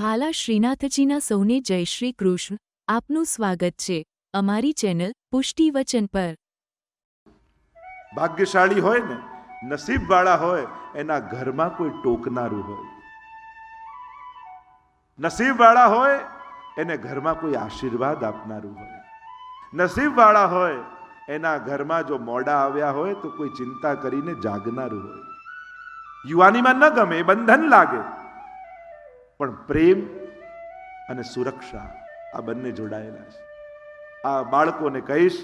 વહાલા શ્રીનાથજીના સૌને જય શ્રી કૃષ્ણ. આપનું સ્વાગત છે અમારી ચેનલ પુષ્ટિવચન પર. ભાગ્યશાળી હોય ને, નસીબવાળા હોય, એના ઘરમાં કોઈ ટોકનારું હોય. નસીબવાળા હોય એને ઘરમાં કોઈ આશીર્વાદ આપનારું હોય. નસીબવાળા હોય એના ઘરમાં જો મોડા આવ્યા હોય તો કોઈ ચિંતા કરીને જાગનારું હોય. યુવાનીમાં ન ગમે, બંધન લાગે, પણ પ્રેમ અને સુરક્ષા આ બંને જોડાયેલા છે. આ બાળકોને કહીશ,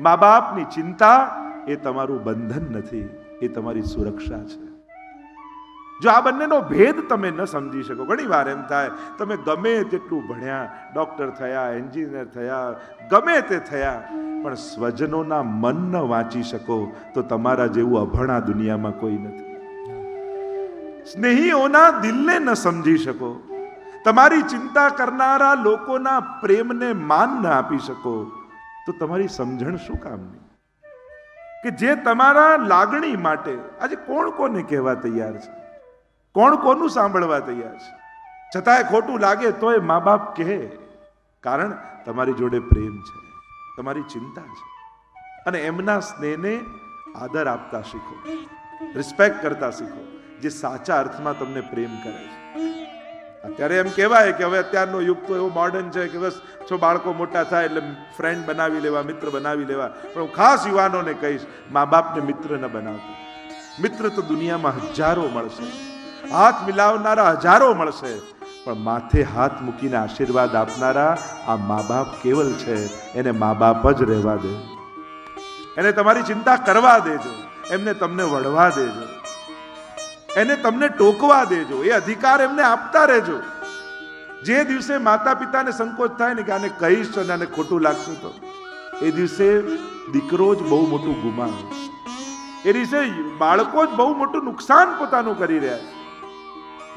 મા બાપની ચિંતા એ તમારું બંધન નથી, એ તમારી સુરક્ષા છે. જો આ બંનેનો ભેદ તમે ન સમજી શકો, ઘણી વાર એમ થાય તમે ગમે તેટલું ભણ્યા, ડોક્ટર થયા, એન્જિનિયર થયા, ગમે તે થયા, પણ સ્વજનોના મન ન વાંચી શકો તો તમારા જેવું અભણ આ દુનિયામાં કોઈ નથી. સ્નેહીઓના દિલને ન સમજી શકો, તમારી ચિંતા કરનારા લોકોના પ્રેમને માન ન આપી શકો તો તમારી સમજણ શું કામની? કે જે તમારા લાગણી માટે આજે કોણ કોને કહેવા તૈયાર છે, કોણ કોનું સાંભળવા તૈયાર છે, છતાંય ખોટું લાગે તોય મા બાપ કહે, કારણ તમારી જોડે પ્રેમ છે, તમારી ચિંતા છે. અને એમના સ્નેહને આદર આપતા શીખો, રિસ્પેક્ટ કરતા શીખો, જે સાચા અર્થમાં તમને પ્રેમ કરે છે. અત્યારે એમ કહેવાય કે હવે અત્યારનો યુગ તો એવો મોડર્ન છે કે બસ જો બાળકો મોટા થાય એટલે ફ્રેન્ડ બનાવી લેવા, મિત્ર બનાવી લેવા. પણ હું ખાસ યુવાનોને કહીશ, મા બાપને મિત્ર ન બનાવતા. મિત્ર તો દુનિયામાં હજારો મળશે, હાથ મિલાવનારા હજારો મળશે, પણ માથે હાથ મૂકીને આશીર્વાદ આપનારા આ મા બાપ કેવલ છે. એને મા બાપ જ રહેવા દે, એને તમારી ચિંતા કરવા દેજો, એમને તમને વળવા દેજો, એને તમને ટોકવા દેજો, એ અધિકાર એમને આપતા રહેજો. જે દિવસે માતા પિતાને સંકોચ થાય ને કે આને કહીશ અને આને ખોટું લાગશે તો એ દિવસે દીકરો જ બહુ મોટું ગુમાવે, એ દિવસે બાળકો જ બહુ મોટું નુકસાન પોતાનું કરી રહ્યા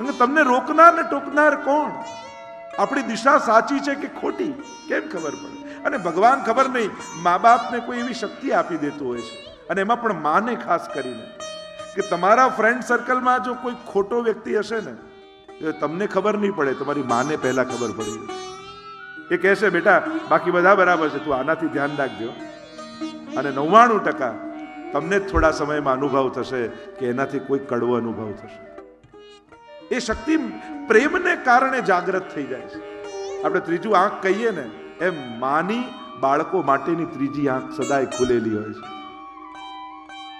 છે. તમને રોકનાર ને ટોકનાર કોણ? આપણી દિશા સાચી છે કે ખોટી કેમ ખબર પડે? અને ભગવાન ખબર નહીં મા બાપને કોઈ એવી શક્તિ આપી દેતું હોય છે, અને એમાં પણ માને ખાસ કરીને, કે તમારા ફ્રેન્ડ સર્કલમાં જો કોઈ ખોટો વ્યક્તિ હશે ને, તમને ખબર નહીં પડે, તમારી માને પહેલા ખબર પડી જશે. એ કહેશે બેટા બાકી બધા બરાબર છે, તું આનાથી ધ્યાન રાખજો. અને 99% તમને જ થોડા સમયમાં અનુભવ થશે કે એનાથી કોઈ કડવો અનુભવ થશે. એ શક્તિ પ્રેમને કારણે જાગૃત થઈ જાય છે. આપણે ત્રીજું આંખ કહીએ ને, એમ માની બાળકો માટેની ત્રીજી આંખ સદાય ખુલેલી હોય છે.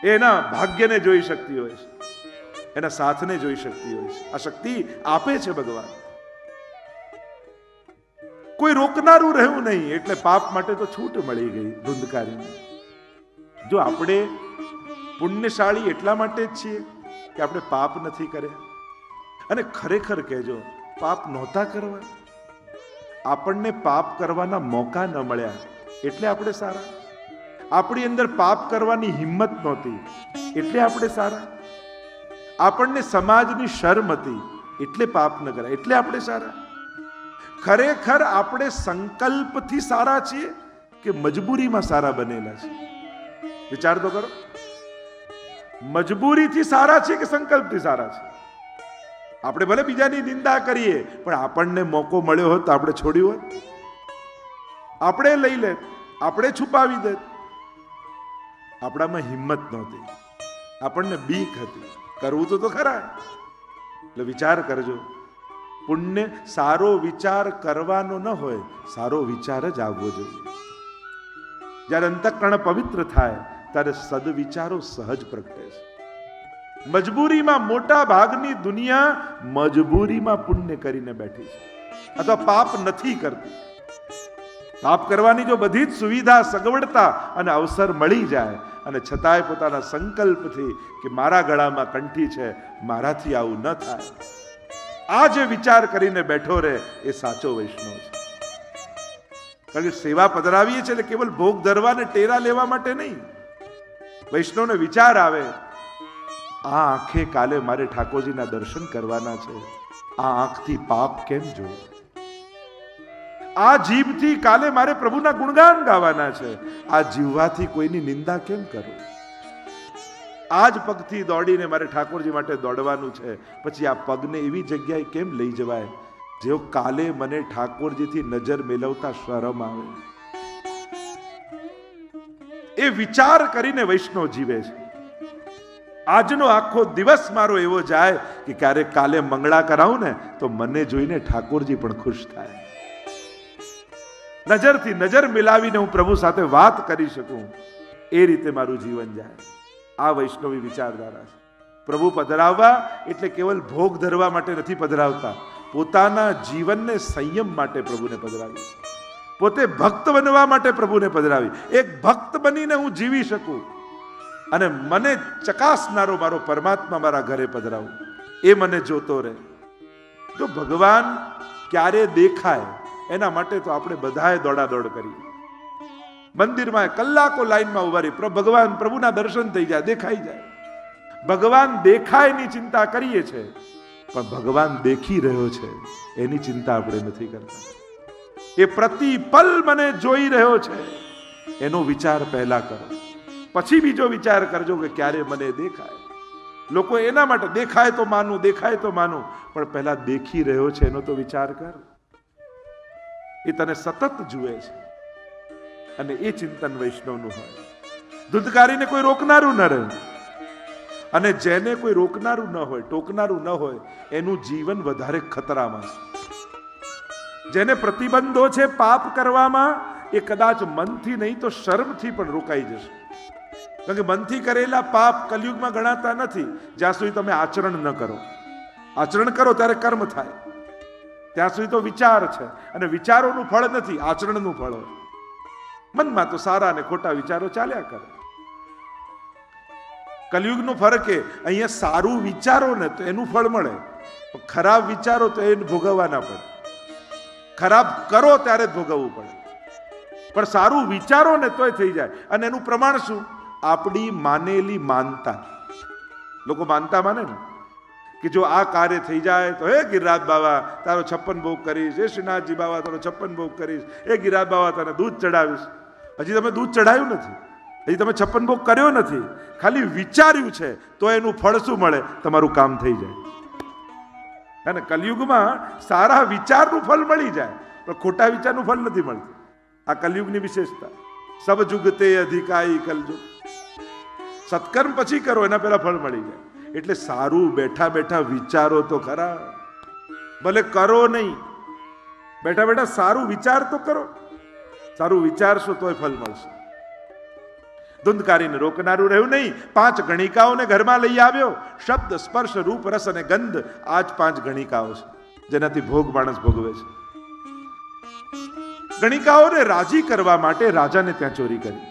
એના ભાગ્યને જોઈ શકતી હોય છે, એના સાથને જોઈ શકતી હોય છે. આ શક્તિ આપે છે ભગવાન. કોઈ રોકનારું રહ્યું નહીં એટલે પાપ માટે તો છૂટ મળી ગઈ ધુંધકારીને. જો આપણે પુણ્યશાળી એટલા માટે જ છીએ કે આપણે પાપ નથી કર્યા. અને ખરેખર કહેજો, પાપ નહોતા કરવા, આપણને પાપ કરવાના મોકા ન મળ્યા એટલે આપણે સારા. આપણી અંદર પાપ કરવાની હિંમત નહોતી એટલે આપણે સારા. આપણને સમાજની શરમ હતી એટલે પાપ ન કર્યા એટલે આપણે સારા. ખરેખર આપણે સંકલ્પથી સારા છીએ કે મજબૂરીમાં સારા બનેલા છે? વિચાર તો કરો. મજબૂરીથી સારા છે કે સંકલ્પથી સારા છે? આપણે ભલે બીજાની નિંદા કરીએ, પણ આપણને મોકો મળ્યો હોત તો આપણે છોડ્યું હોત? આપણે લઈ લે, આપણે છુપાવી દે. આપણામાં હિંમત નહોતી, આપણને બીક હતી. કરવું તો ખરા. એટલે વિચાર કરજો, પુણ્ય સારો વિચાર કરવાનો ન હોય, સારો વિચાર જ આવવો જોઈએ. જ્યારે અંતઃકરણ પવિત્ર થાય ત્યારે સદવિચારો સહજ પ્રગટે છે. મજબૂરીમાં મોટા ભાગની દુનિયા મજબૂરીમાં પુણ્ય કરીને બેઠી છે, અથવા પાપ નથી કરતી. પાપ કરવાની જો બધી જ સુવિધા, સગવડતા અને અવસર મળી જાય, અને છતાંય પોતાના સંકલ્પથી કે મારા ગળામાં કંઠી છે, મારાથી આવું ન થાય, આ જે વિચાર કરીને બેઠો રહે એ સાચો વૈષ્ણવ છે. કારણ કે સેવા પધરાવીએ છીએ એટલે કેવલ ભોગ ધરવા ને ટેરા લેવા માટે નહીં. વૈષ્ણવને વિચાર આવે, આ આંખે કાલે મારે ઠાકોરજીના દર્શન કરવાના છે, આ આંખથી પાપ કેમ જોવું? આ જીભથી કાલે મારે પ્રભુના ગુણગાન ગાવાના છે, આ જીવવાથી કોઈની નિંદા કેમ કરું? આ જ પગથી દોડીને મારે ઠાકોરજી માટે દોડવાનું છે, પછી આ પગને એવી જગ્યાએ કેમ લઈ જવાય જેઓ કાલે મને ઠાકોરજીથી નજર મેળવતા શરમ આવે, એ વિચાર કરીને વૈષ્ણવ જીવે છે. આજનો આખો દિવસ મારો એવો જાય કે ક્યારેક કાલે મંગળા કરાવું ને તો મને જોઈને ઠાકોરજી પણ ખુશ થાય, નજરથી નજર મિલાવીને હું પ્રભુ સાથે વાત કરી શકું, એ રીતે મારું જીવન જાય. આ વૈષ્ણવી વિચારધારા છે. પ્રભુ પધરાવવા એટલે કેવલ ભોગ ધરવા માટે નથી પધરાવતા, પોતાના જીવનને સંયમ માટે પ્રભુને પધરાવી, પોતે ભક્ત બનવા માટે પ્રભુને પધરાવી. એક ભક્ત બનીને હું જીવી શકું અને મને ચકાસનારો મારો પરમાત્મા મારા ઘરે પધરાવું, એ મને જોતો રહે. જો ભગવાન ક્યારે દેખાય એના માટે તો આપણે બધાએ દોડાદોડ કરીએ. મંદિરમાં કલાકો લાઈનમાં ઉભા રહી, ભગવાન પ્રભુના દર્શન થઈ જાય, દેખાઈ જાય. ભગવાન દેખાય એની ચિંતા કરીએ છીએ, પણ ભગવાન દેખી રહ્યો છે એની ચિંતા આપણે નથી કરતા. એ પ્રતિપલ મને જોઈ રહ્યો છે એનો વિચાર પહેલા કરો, પછી બીજો વિચાર કરજો કે ક્યારે મને દેખાય. લોકો એના માટે દેખાય તો માનું, દેખાય તો માનું, પણ પહેલા દેખી રહ્યો છે એનો તો વિચાર કર. એ તને સતત જુએ છે અને એ ચિંતન વૈષ્ણવનું હોય. ધૂતકારીને કોઈ રોકનારું ન રહે, અને જેને કોઈ રોકનારું ન હોય, ટોકનારું ન હોય, એનું જીવન વધારે ખતરામાં છે. જેને પ્રતિબંધો છે પાપ કરવામાં, એ કદાચ મનથી નહીં તો શર્મથી પણ રોકાઈ જશે. કારણ કે મનથી કરેલા પાપ કલયુગમાં ગણાતા નથી જ્યાં સુધી તમે આચરણ ન કરો. આચરણ કરો ત્યારે કર્મ થાય, ત્યાં સુધી તો વિચાર છે, અને વિચારોનું ફળ નથી, આચરણનું ફળ હોય. મનમાં તો સારા અને ખોટા વિચારો ચાલ્યા કરે. કલયુગનો ફરક એ, અહીંયા સારું વિચારો ને તો એનું ફળ મળે, ખરાબ વિચારો તો એને ભોગવવાના પડે. ખરાબ કરો ત્યારે જ ભોગવવું પડે, પણ સારું વિચારો ને તોય થઈ જાય. અને એનું પ્રમાણ શું? આપણી માનેલી માનતા. લોકો માનતા માને ને કે જો આ કાર્ય થઈ જાય તો હે ગિરિરાજ બાવા તારો 56 ભોગ કરીશ, હે શ્રીનાથજી બાવા તારો 56 ભોગ કરીશ, હે ગિરિરાજ બાવા તને દૂધ ચડાવીશ. હજી તમે દૂધ ચડાવ્યું નથી, હજી તમે 56 ભોગ કર્યો નથી, ખાલી વિચાર્યું છે, તો એનું ફળ શું મળે? તમારું કામ થઈ જાય. અને કલયુગમાં સારા વિચારનું ફળ મળી જાય, પણ ખોટા વિચારનું ફળ નથી મળતું. આ કલયુગની વિશેષતા. સબ જુગતે અધિકાઈ કલયુગ. સત્કર્મ પછી કરો, એના પહેલા ફળ મળી જાય. એટલે સારું બેઠા બેઠા વિચારો તો ખરા, ભલે કરો નહીં, બેઠા બેઠા સારું વિચાર તો કરો. સારું વિચારશો તોય ફળ મળશે. ધુંધકારીને રોકનારું રહ્યું નહીં. 5 ગણિકાઓને ઘરમાં લઈ આવ્યો. શબ્દ, સ્પર્શ, રૂપ, રસ અને ગંધ, આ જ 5 ગણિકાઓ છે જેનાથી ભોગ માણસ ભોગવે છે. ગણિકાઓને રાજી કરવા માટે રાજાને ત્યાં ચોરી કરી.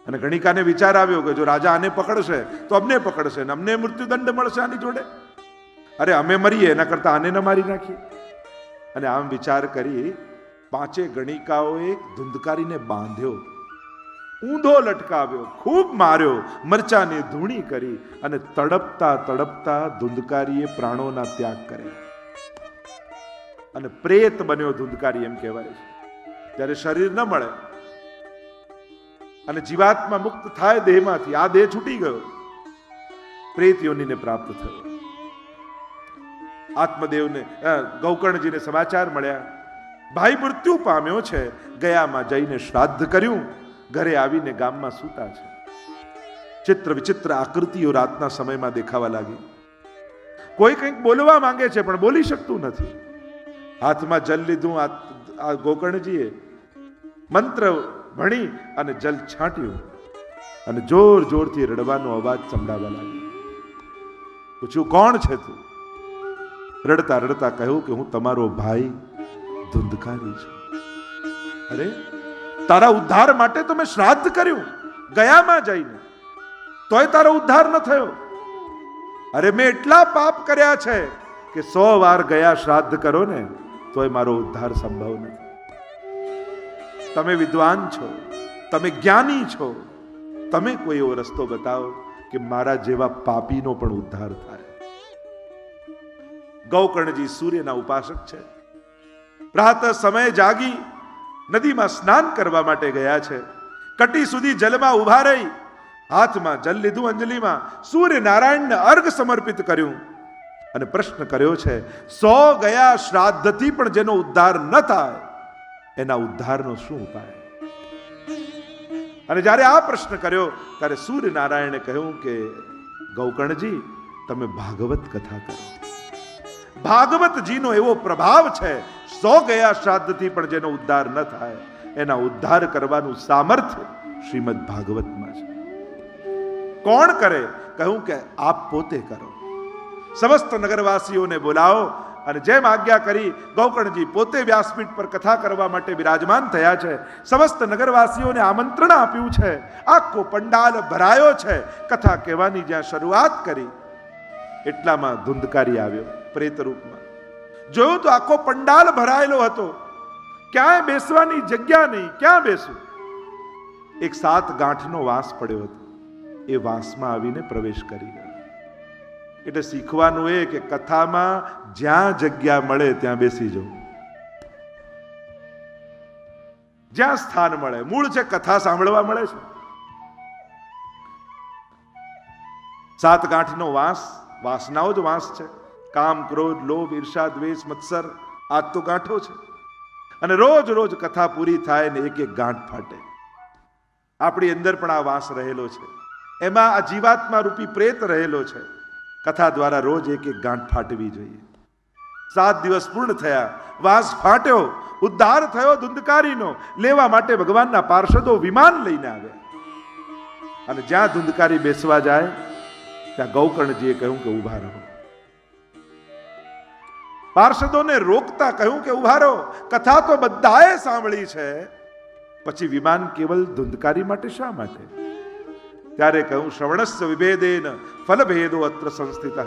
અને ગણિકાને વિચાર આવ્યો કે જો રાજા આને પકડશે તો અમને પકડશે ને અમને મૃત્યુદંડ મળશે આની જોડે. અરે અમે મરીએ એના કરતા આને ન મારી નાખીએ. અને આમ વિચાર કરી 5 ગણિકાઓએ ધુંધકારીને બાંધ્યો, ઊંધો લટકાવ્યો, ખૂબ માર્યો, મરચાની ધૂણી કરી, અને તડપતા તડપતા ધુંધકારીએ પ્રાણોના ત્યાગ કર્યા. અને પ્રેત બન્યો ધુંધકારી, એમ કહેવાય છે. જ્યારે શરીર ન મળે અને જીવાત્મા મુક્ત થાય દેહમાંથી, આ દેહ છૂટી ગયો, પ્રેત યોનિને પ્રાપ્ત થયો. આત્મદેવને ગૌકર્ણજીને સમાચાર મળ્યા, ભાઈ મૃત્યુ પામ્યો છે. ગયામાં જઈને શ્રાદ્ધ કર્યું, ઘરે આવીને ગામમાં સૂતા છે. ચિત્ર વિચિત્ર આકૃતિઓ રાતના સમયમાં દેખાવા લાગી. કોઈ કંઈક બોલવા માંગે છે પણ બોલી શકતું નથી. હાથમાં જલ લીધું આ ગોકર્ણજીએ, મંત્ર ભણી અને જલ છાંટ્યું, અને જોર જોરથી રડવાનો અવાજ સંભળાવા લાગ્યો. પૂછ્યું, કોણ છે તું? રડતા રડતા કહ્યું કે હું તમારો ભાઈ ધુંધકારી છું. અરે, તારા ઉદ્ધાર માટે તો મેં શ્રાદ્ધ કર્યું ગયામાં જઈને, તોય તારો ઉદ્ધાર ન થયો. અરે, મેં એટલા પાપ કર્યા છે કે 100 વાર ગયા શ્રાદ્ધ કરો ને તોય મારો ઉદ્ધાર સંભવ નથી. તમે વિદ્વાન છો, તમે જ્ઞાની છો, તમે કોઈ એવો રસ્તો બતાવો કે મારા જેવા પાપીનો પણ ઉદ્ધાર થાય. ગૌકર્ણજી સૂર્યના ઉપાસક છે. પ્રાતઃ સમયે જાગી નદીમાં સ્નાન કરવા માટે ગયા છે. કટી સુધી જલમાં ઉભા રહી, હાથમાં જલ લીધું અંજલિમાં, સૂર્ય નારાયણને અર્ઘ સમર્પિત કર્યું, અને પ્રશ્ન કર્યો છે 100 ગયા શ્રાદ્ધથી પણ જેનો ઉદ્ધાર ન થાય એના ઉદ્ધારનો શું ઉપાય? અને જ્યારે આ પ્રશ્ન કર્યો ત્યારે સૂર્યનારાયણે કહ્યું કે ગૌકર્ણજી, તમે ભાગવત કથા કરો. ભાગવતજીનો એવો પ્રભાવ છે, 100 ગયા શ્રાદ્ધથી પણ જેનો ઉદ્ધાર ન થાય એના ઉદ્ધાર કરવાનું સામર્થ્ય શ્રીમદ ભાગવતમાં છે. કોણ કરે? કહ્યું કે આપ પોતે કરો. સમસ્ત નગરવાસીઓને બોલાવો. અને જેમ આજ્ઞા કરી ગૌકર્ણજી પોતે વ્યાસપીઠ પર કથા કરવા માટે બિરાજમાન થયા છે. સમસ્ત નગરવાસીઓને આમંત્રણ આપ્યું છે. આખો પંડાલ ભરાયો છે. કથા કહેવાની જ્યાં શરૂઆત કરી એટલામાં ધુંધકારી આવ્યો પ્રેત રૂપમાં. જોયું તો આખો પંડાલ ભરાયેલો હતો, ક્યાંય બેસવાની જગ્યા નહીં. ક્યાં બેસવું? એક 7 ગાંઠનો વાંસ પડ્યો હતો. એ વાંસમાં આવીને પ્રવેશ કરી ગયો. એટલે શીખવાનું એ કે કથામાં જ્યાં જગ્યા મળે ત્યાં બેસી જવું, જ્યાં સ્થાન મળે. મૂળ છે કથા સાંભળવા મળે છે. 7 ગાંઠનો વાંસ, વાસનાઓ જ વાંસ છે. કામ, ક્રોધ, લોભ, ઈર્ષા, દ્વેષ, મત્સર, આ તો ગાંઠો છે. અને રોજ રોજ કથા પૂરી થાય ને એક ગાંઠ ફાટે. આપણી અંદર પણ આ વાંસ રહેલો છે. એમાં આ જીવાત્મા રૂપી પ્રેત રહેલો છે. કથા દ્વારા રોજ એક ગાંઠ ફાટવી જોઈએ. 7 દિવસ પૂર્ણ થયા, વાંસ ફાટ્યો, ઉદ્ધાર થયો ધુંધકારીનો. લેવા માટે ભગવાનના પાર્ષદો વિમાન લઈને આવ્યા. અને જ્યાં ધુંધકારી બેસવા જાય ત્યાં ગૌકર્ણજીએ કહ્યું કે ઉભા રહો. પાર્ષદોને રોકતા કહ્યું કે ઉભા રહો, કથા તો બધાએ સાંભળી છે, પછી વિમાન કેવલ ધુંધકારી માટે શા માટે? ત્યારે કહ્યું શ્રવણસ્ય વિભેદેન ફલભેદો અત્ર સંસ્થિત.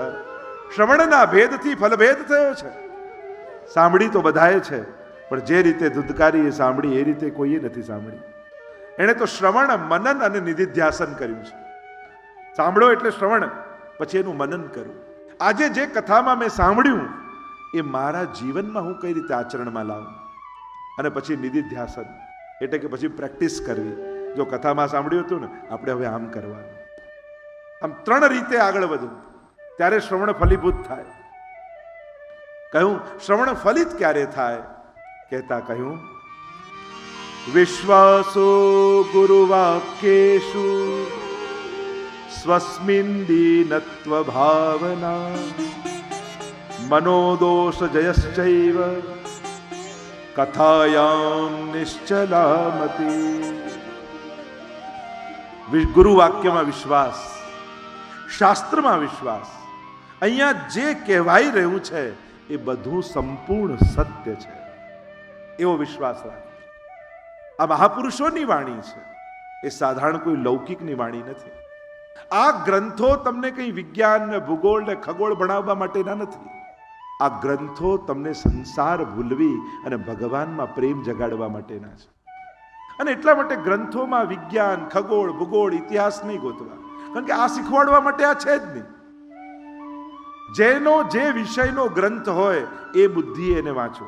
શ્રવણના ભેદથી ફલભેદ થયો છે. સાંભળી તો બધાએ છે, પણ જે રીતે ધુંધકારીએ સાંભળી એ રીતે કોઈએ નથી સાંભળી. એણે તો શ્રવણ, મનન અને નિધિધ્યાસન કર્યું છે. સાંભળો એટલે શ્રવણ, પછી એનું મનન કર્યું. આજે જે કથામાં મેં સાંભળ્યું એ મારા જીવનમાં હું કઈ રીતે આચરણમાં લાવું. અને પછી નિધિધ્યાસન એટલે કે પછી પ્રેક્ટિસ કરવી. જો કથામાં સાંભળ્યું હતું ને, આપણે હવે આમ કરવાનું. આમ 3 રીતે આગળ વધવું, ત્યારે શ્રવણ ફલીભૂત થાય. કહ્યું શ્રવણ ફલિત ક્યારે થાય? કહેતા કહ્યું વિશ્વાસો ગુરુવાક્યેષુ સ્વસ્મિન દીનત્વ ભાવના મનોદોષ જયશ્ચૈવ કથાયામ નિશ્ચલામતી. ગુરુવાક્યમાં વિશ્વાસ, શાસ્ત્રમાં વિશ્વાસ. અહીંયા જે કહેવાઈ રહ્યું છે એ બધું સંપૂર્ણ સત્ય છે એવો વિશ્વાસ રાખો. આ મહાપુરુષોની વાણી છે, એ સાધારણ કોઈ લૌકિકની વાણી નથી. આ ગ્રંથો તમને કંઈ વિજ્ઞાન ને ભૂગોળ ને ખગોળ ભણાવવા માટેના નથી. આ ગ્રંથો તમને સંસાર ભૂલવી અને ભગવાનમાં પ્રેમ જગાડવા માટેના છે. અને એટલા માટે ગ્રંથોમાં વિજ્ઞાન, ખગોળ, ભૂગોળ, ઇતિહાસ નહીં ગોતવા, કારણ કે આ શીખવાડવા માટે આ છે જ નહીં. જેનો જે વિષયનો ગ્રંથ હોય એ બુદ્ધિ એને વાંચો.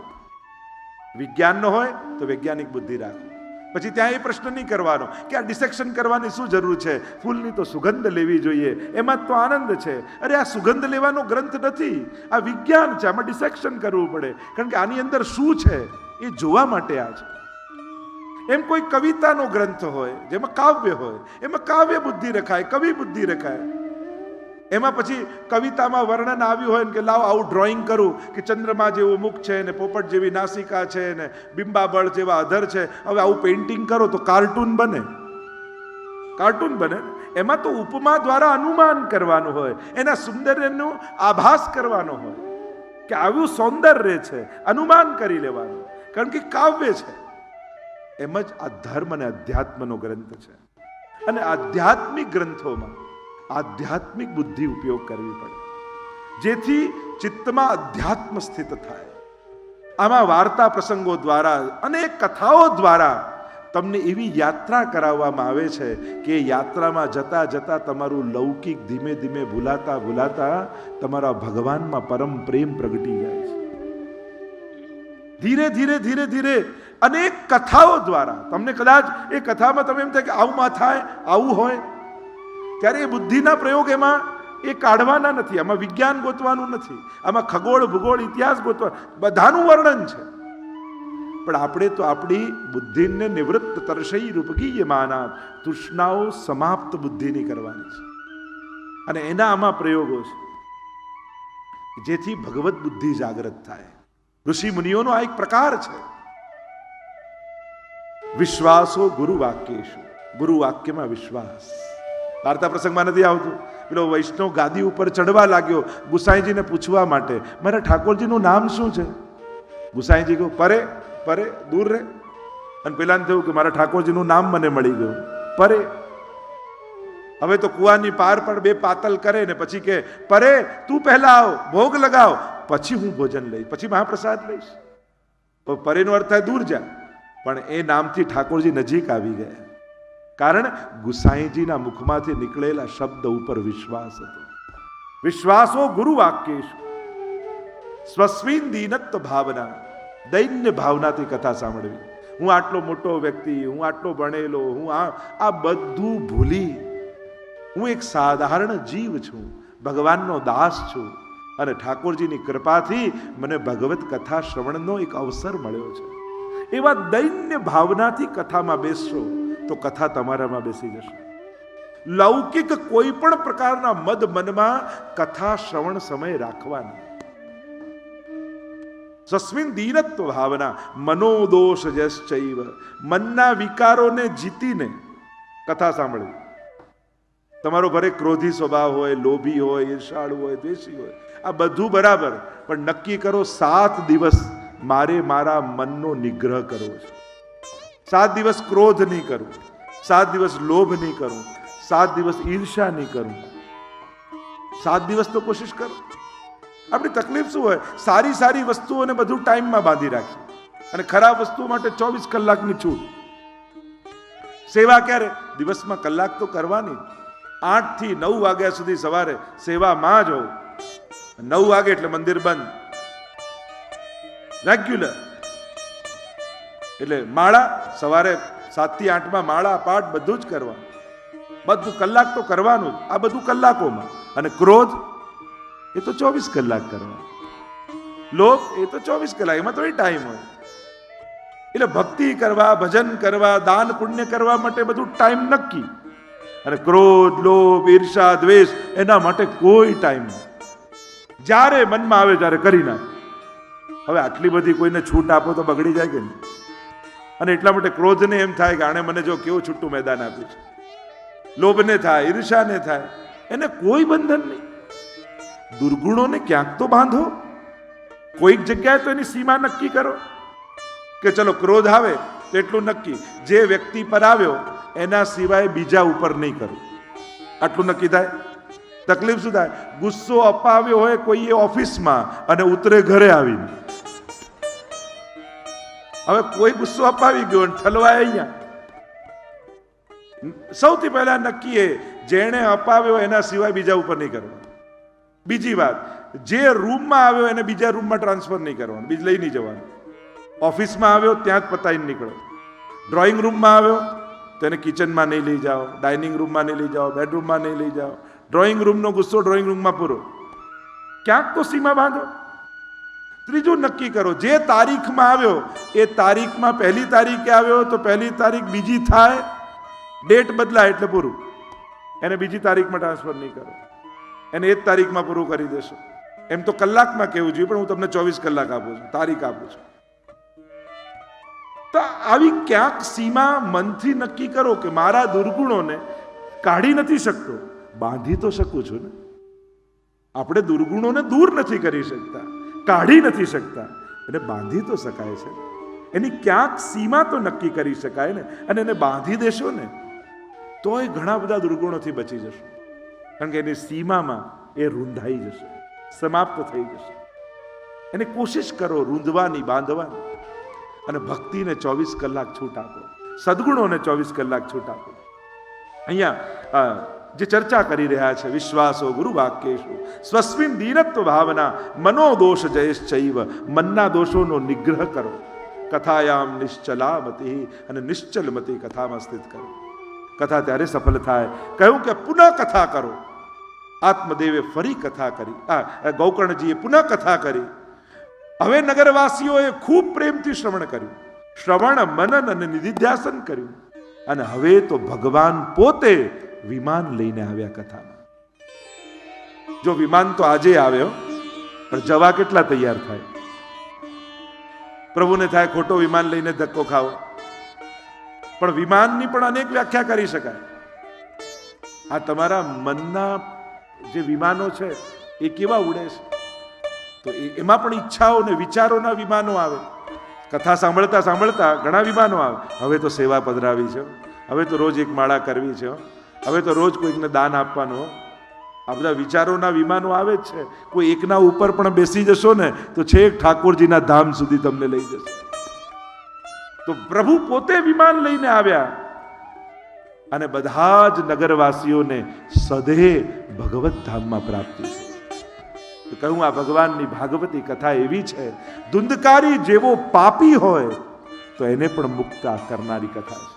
વિજ્ઞાનનો હોય તો વૈજ્ઞાનિક બુદ્ધિ રાખો. પછી ત્યાં એ પ્રશ્ન નહીં કરવાનો કે આ ડિસેક્શન કરવાની શું જરૂર છે, ફૂલની તો સુગંધ લેવી જોઈએ, એમાં તો આનંદ છે. અરે આ સુગંધ લેવાનો ગ્રંથ નથી, આ વિજ્ઞાન છે, આમાં ડિસેક્શન કરવું પડે, કારણ કે આની અંદર શું છે એ જોવા માટે આ છે. એમ કોઈ કવિતાનો ગ્રંથ હોય જેમાં કાવ્ય હોય, એમાં કાવ્ય બુદ્ધિ રખાય, કવિ બુદ્ધિ રખાય. એમાં પછી કવિતામાં વર્ણન આવ્યું હોય કે લાવ આવું ડ્રોઈંગ કરું કે ચંદ્રમા જેવું મુખ છે ને પોપટ જેવી નાસિકા છે ને બિંબાબળ જેવા અધર છે, હવે આવું પેઇન્ટિંગ કરો તો કાર્ટૂન બને. કાર્ટૂન બને. એમાં તો ઉપમા દ્વારા અનુમાન કરવાનું હોય, એના સૌંદર્યનો આભાસ કરવાનો હોય કે આવું સૌંદર્ય છે, અનુમાન કરી લેવાનું, કારણ કે કાવ્ય છે. એમ જ આ ધર્મ અને અધ્યાત્મનો ગ્રંથ છે. અને આધ્યાત્મિક ગ્રંથોમાં આધ્યાત્મિક બુદ્ધિ ઉપયોગ કરવી પડે, જેથી ચિત્તમાં અધ્યાત્મ સ્થિત થાય. આમાં વાર્તા પ્રસંગો દ્વારા, અનેક કથાઓ દ્વારા તમને એવી યાત્રા કરાવવામાં આવે છે કે યાત્રામાં જતા જતા તમારું લૌકિક ધીમે ધીમે ભૂલાતા ભૂલાતા તમારા ભગવાનમાં પરમ પ્રેમ પ્રગટી જાય છે. ધીરે ધીરે ધીરે ધીરે અનેક કથાઓ દ્વારા તમને કદાચ એ કથામાં તમે એમ થાય કે આવું માં થાય, આવું હોય, ત્યારે એ બુદ્ધિના પ્રયોગ એમાં એ કાઢવાના નથી. આમાં વિજ્ઞાન ગોતવાનું નથી, આમાં ખગોળ ભૂગોળ ઇતિહાસ ગોતવા, બધાનું વર્ણન છે. પણ આપણે તો આપણી બુદ્ધિને નિવૃત્ત તરસઈ રૂપગીય માનાત, તૃષ્ણાઓ સમાપ્ત બુદ્ધિની કરવાની છે. અને એના આમાં પ્રયોગો છે જેથી ભગવત બુદ્ધિ જાગૃત થાય. ઋષિ મુનિઓનો આ એક પ્રકાર છે. વિશ્વાસો ગુરુ વાક્યેશુ, ગુરુ વાક્યમાં વિશ્વાસ. વાર્તા પ્રસંગમાં નથી આવતું, પેલો વૈષ્ણવ ગાદી ઉપર ચડવા લાગ્યો ગુસાઈજીને પૂછવા માટે, મારા ઠાકોરજીનું નામ શું છે? ગુસાઈજી કહ્યું, પરે પરે દૂર રે. અને પેલાને થયું કે મારા ઠાકોરજીનું નામ મને મળી ગયું, પરે. હવે તો કુવાની પાર પણ બે પાતલ કરે ને પછી કે, પરે તું પહેલા આવ, ભોગ લગાવ, પછી હું ભોજન લઈશ, પછી મહાપ્રસાદ લઈશ. પરેનો અર્થ થાય દૂર જા. પણ એ નામથી ઠાકોરજી નજીક આવી ગયા, કારણ ગુસાઈજીના મુખમાંથી નીકળેલા શબ્દ ઉપર વિશ્વાસ હતો. વિશ્વાસો ગુરુ વાક્યેશુ સ્વસ્મિન દીનત્વ ભાવના, દૈન્ય ભાવનાથી કથા સાંભળવી. હું આટલો મોટો વ્યક્તિ, હું આટલો ભણેલો, હું આ બધું ભૂલી હું એક સાધારણ જીવ છું, ભગવાનનો દાસ છું, અને ઠાકોરજીની કૃપાથી મને ભગવત કથા શ્રવણનો એક અવસર મળ્યો છે. એવા દૈન્ય ભાવનાથી કથામાં બેસશો તો કથા તમારામાં બેસી જશે. લૌકિક કોઈ પણ પ્રકારના મદ મનમાં કથા શ્રવણ સમય રાખવાની. સસ્મિન દીનત્વ ભાવના મનોદોષ જશ્ચૈવ, મનના વિકારોને જીતીને કથા સાંભળવી. તમારો ભરે ક્રોધી સ્વભાવ હોય, લોભી હોય, ઈર્ષાળુ હોય, દ્વેષી હોય, આ બધું બરાબર, પણ નક્કી કરો 7 દિવસ મારે મારા મનનો નિગ્રહ કરવો છે. 7 દિવસ ક્રોધ નહીં કરું, 7 દિવસ લોભ નહીં કરું, 7 દિવસ ઈર્ષા નહીં કરું. 7 દિવસ તો કોશિશ કરો. આપણી તકલીફ શું હોય, સારી સારી વસ્તુઓને બધું ટાઈમમાં બાંધી રાખી અને ખરાબ વસ્તુઓ માટે 24 કલાકની છૂટ. સેવા ક્યારે? દિવસમાં કલાક તો કરવાની. 8 થી 9 વાગ્યા સુધી સવારે સેવામાં જ હોવ. 9 વાગે એટલે મંદિર બંધ, રેગ્યુલર. એટલે માળા સવારે 7 થી 8 માં માળા પાઠ બધું જ કરવાનું, બધું કલાક તો કરવાનું જ. આ બધું કલાકોમાં. અને ક્રોધ એ તો 24 કલાક કરવાનું, લોભ એ તો 24 કલાક, એમાં તો એ ટાઈમ હોય. એટલે ભક્તિ કરવા, ભજન કરવા, દાન પુણ્ય કરવા માટે બધું ટાઈમ નક્કી. અને ક્રોધ, લોભ, ઈર્ષા, દ્વેષ એના માટે કોઈ ટાઈમ નહીં. જ્યારે મનમાં આવે ત્યારે કરી નાખે. હવે આટલી બધી કોઈને છૂટ આપો તો બગડી જાય કે નહીં? અને એટલા માટે ક્રોધને એમ થાય કે આણે મને જો કેવું છૂટું મેદાન આપ્યું છે. લોભને થાય, ઈર્ષાને થાય, એને કોઈ બંધન નહીં. દુર્ગુણોને ક્યાંક તો બાંધો, કોઈક જગ્યાએ તો એની સીમા નક્કી કરો કે ચલો ક્રોધ આવે તો એટલું નક્કી, જે વ્યક્તિ પર આવ્યો એના સિવાય બીજા ઉપર નહીં કરું, આટલું નક્કી થાય. તકલીફ શું થાય? ગુસ્સો અપાવ્યો હોય કોઈએ ઓફિસમાં અને ઉતરે ઘરે આવીને. હવે કોઈ ગુસ્સો અપાવી ગયો અને ઠલવાય અહીંયા. સૌથી પહેલા નક્કી એ જેણે અપાવ્યો એના સિવાય બીજા ઉપર નહીં કરવાનું. બીજી વાત, જે રૂમમાં આવ્યો એને બીજા રૂમમાં ટ્રાન્સફર નહીં કરવાનું, બીજ લઈ નહીં જવાનું. ઓફિસમાં આવ્યો ત્યાં જ પતાવીને નીકળો. ડ્રોઈંગ રૂમમાં આવ્યો તો એને કિચનમાં નહીં લઈ જાઓ, ડાઇનિંગ રૂમમાં નહીં લઈ જાઓ, બેડરૂમમાં નહીં લઈ જાઓ. ડ્રોઈંગ રૂમનો ગુસ્સો ડ્રોઈંગ રૂમમાં પૂરો. ક્યાંક તો સીમા બાંધો. ત્રીજું નક્કી કરો, જે તારીખમાં આવ્યો એ તારીખમાં 1લી તારીખે આવ્યો તો 1લી તારીખ બીજી થાય, ડેટ બદલાય એટલે પૂરું. એને બીજી તારીખમાં ટ્રાન્સફર નહીં કરો, એને એ જ તારીખમાં પૂરું કરી દેશો. એમ તો કલાકમાં કહેવું જોઈએ, પણ હું તમને 24 કલાક આપું છું, તારીખ આપું છું. તો આવી ક્યાંક સીમા મનથી નક્કી કરો કે મારા દુર્ગુણોને કાઢી નથી શકતો, બાંધી તો શકું છું ને. આપણે દુર્ગુણોને દૂર નથી કરી શકતા, કાઢી નથી શકતા, એને બાંધી તો શકાય છે. એની ક્યાંક સીમા તો નક્કી કરી શકાય ને. અને એને બાંધી દેશો ને તોય ઘણા બધા દુર્ગુણોથી બચી જશો, કારણ કે એની સીમામાં એ રૂંધાઈ જશે, સમાપ્ત થઈ જશે. એને કોશિશ કરો રૂંધવાની, બાંધવાની. અને ભક્તિને 24 કલાક છૂટ આપો, સદગુણોને 24 કલાક છૂટ આપો. અહીંયા જે ચર્ચા કરી રહ્યા છે, વિશ્વાસો ગુરુ વાક્યેશુ સ્વસ્મિન દીનત્વ ભાવના મનોદોષ જયશ્ચૈવ, મનના દોષોનો નિગ્રહ કરો. કથાયામ નિશ્ચલામતિ, અને નિશ્ચલમતી કથામાં સ્થિત કરો. કથા ત્યારે સફળ થાય. કહ્યું કે પુનઃ કથા કરો. આત્મદેવે ફરી કથા કરી, ગૌકર્ણજીએ પુનઃ કથા કરી. હવે નગરવાસીઓએ ખૂબ પ્રેમથી શ્રવણ કર્યું, શ્રવણ મનન અને નિધિધ્યાસન કર્યું. અને હવે તો ભગવાન પોતે વિમાન લઈને આવ્યા કથામાં. જો વિમાન તો આજે આવ્યો, પણ જવા કેટલા તૈયાર થાય? પ્રભુને થાય ખોટો વિમાન લઈને ધક્કો ખાવો. પણ વિમાનની પણ અનેક વ્યાખ્યા કરી શકાય. આ તમારા મનના જે વિમાનો છે એ કેવા ઉડે છે, તો એમાં પણ ઈચ્છાઓ ને વિચારોના વિમાનો આવે. કથા સાંભળતા સાંભળતા ઘણા વિમાનો આવે. હવે તો સેવા પધરાવી છે, હવે તો રોજ એક માળા કરવી છે, હવે તો રોજ કોઈકને દાન આપવાનું. આ બધા વિચારોના વિમાનો આવે જ છે. કોઈ એકના ઉપર પણ બેસી જશો ને તો છેક ઠાકોરજીના ધામ સુધી તમને લઈ જશે. તો પ્રભુ પોતે વિમાન લઈને આવ્યા અને બધા જ નગરવાસીઓને સદે ભગવત ધામમાં પ્રાપ્તિ છે. તો કહું, આ ભગવાનની ભાગવતી કથા એવી છે, ધુંધકારી જેવો પાપી હોય તો એને પણ મુક્ત કરનારી કથા છે.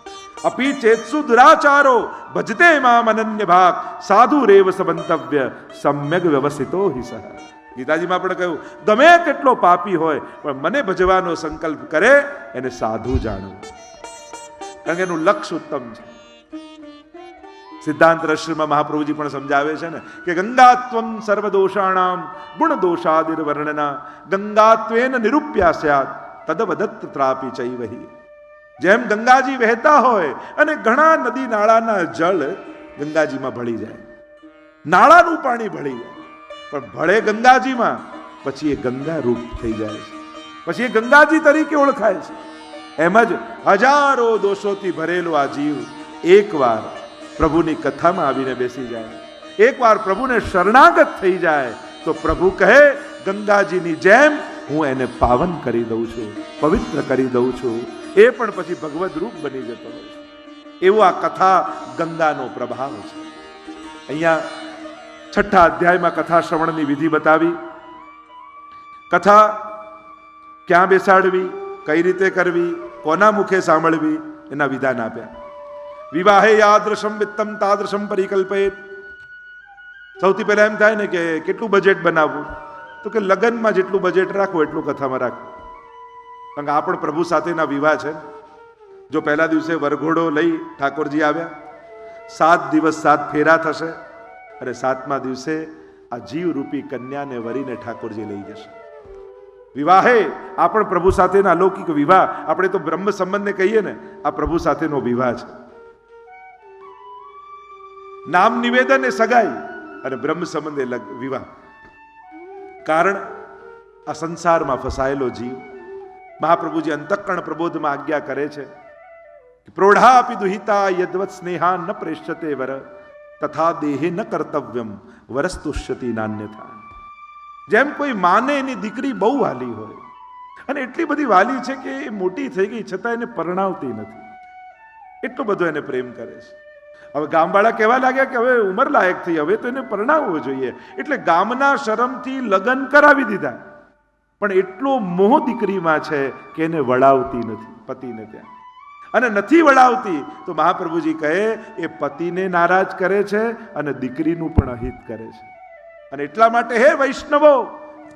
અપી ચેત્સુ દુરાચારો ભજતે મામ અનન્ય ભાગ સાધુ રેવ સમંતવ્ય સમ્યક વ્યવસ્થિતો હિ સહ. ગીતાજીમાં પણ કહ્યું, ગમે કેટલો પાપી હોય પણ મને ભજવાનો સંકલ્પ કરે એને સાધુ જાણવું, કારણ કે એનું લક્ષ્ય ઉત્તમ છે. સિદ્ધાંત રશ્મિમાં મહાપ્રભુજી પણ સમજાવે છે ને કે ગંગાત્વમ સર્વદોષાણામ ગુણ દોષાદિર વર્ણના ગંગાત્વેન નિરૂપ્યા સ્યાત તદવદત્ત ત્રાપી ચૈવહી. જેમ ગંગાજી વહેતા હોય અને ઘણા નદી નાળાના જળ ગંગાજીમાં ભળી જાય, નાળાનું પાણી ભળી જાય, પણ ભળે ગંગાજીમાં પછી એ ગંગા રૂપ થઈ જાય છે, પછી એ ગંગાજી તરીકે ઓળખાય છે. એમ જ હજારો દોષોથી ભરેલો આ જીવ એકવાર પ્રભુની કથામાં આવીને બેસી જાય, એકવાર પ્રભુને શરણાગત થઈ જાય તો પ્રભુ કહે, ગંગાજીની જેમ હું એને પાવન કરી દઉં છું, પવિત્ર કરી દઉં છું. એ પણ પછી ભગવદ રૂપ બની જતો હોય છે. એવો આ કથા ગંગાનો પ્રભાવ છે. અહીંયા 6 અધ્યાયમાં કથા શ્રવણની વિધિ બતાવી. કથા ક્યાં બેસાડવી, કઈ રીતે કરવી, કોના મુખે સાંભળવી, એના વિધાન આપ્યા. વિવાહે યાદૃશમ વિત્તમ તાદૃશમ પરિકલ્પેત. સૌથી પહેલા એમ થાય ને કે કેટલું બજેટ બનાવવું, તો કે લગ્નમાં જેટલું બજેટ રાખવું એટલું કથામાં રાખવું. કારણ કે આ પણ પ્રભુ સાથેના વિવાહ છે. જો પહેલા દિવસે વરઘોડો લઈ ઠાકોરજી આવ્યા, 7 દિવસ 7 ફેરા થશે, અને 7મા દિવસે આ જીવરૂપી કન્યાને વરીને ઠાકોરજી લઈ જશે. વિવાહે આ પણ પ્રભુ સાથેના અલૌકિક વિવાહ. આપણે તો બ્રહ્મ સંબંધને કહીએ ને, આ પ્રભુ સાથેનો વિવાહ છે. નામ નિવેદન એ સગાઈ અને બ્રહ્મ સંબંધ એ વિવાહ. કારણ આ સંસારમાં ફસાયેલો જીવ, મહાપ્રભુજી અંતઃકરણ પ્રબોધમાં આજ્ઞા કરે છે, પ્રૌઢાપી દુહિતા યદ્વત સ્નેહા ન પ્રેષ્યતે વર તથા દેહે ન કર્તવ્યમ વરસ્તુષ્યતિ નાન્યથા. જેમ કોઈ માને એની દીકરી બહુ વાલી હોય, અને એટલી બધી વાલી છે કે એ મોટી થઈ ગઈ છતાં એને પરણાવતી નથી, એટલો બધો એને પ્રેમ કરે છે. હવે ગામવાળા કહેવા લાગ્યા કે હવે ઉંમર લાયક થઈ, હવે તો એને પરણાવવો જોઈએ, એટલે ગામના શરમથી લગ્ન કરાવી દીધા. પણ એટલો મોહ દીકરીમાં છે કે એને વળાવતી નથી પતિને ત્યાં, અને નથી વળાવતી તો મહાપ્રભુજી કહે એ પતિને નારાજ કરે છે અને દીકરીનું પણ અહિત કરે છે. અને એટલા માટે હે વૈષ્ણવો,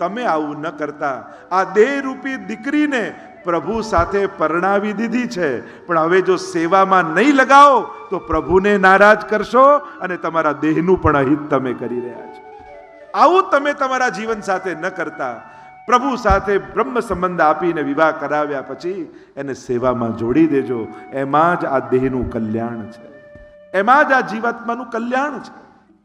તમે આવું ન કરતા. આ દેહરૂપી દીકરીને પ્રભુ સાથે પરણાવી દીધી છે, પણ હવે જો સેવામાં નહીં લગાવો તો પ્રભુને નારાજ કરશો અને તમારા દેહનું પણ અહિત તમે કરી રહ્યા છો. આવું તમે તમારા જીવન સાથે ન કરતા. પ્રભુ સાથે બ્રહ્મ સંબંધ આપીને વિવાહ કરાવ્યા પછી એને સેવામાં જોડી દેજો. એમાં જ આ દેહનું કલ્યાણ છે, એમાં જ આ જીવાત્માનું કલ્યાણ છે.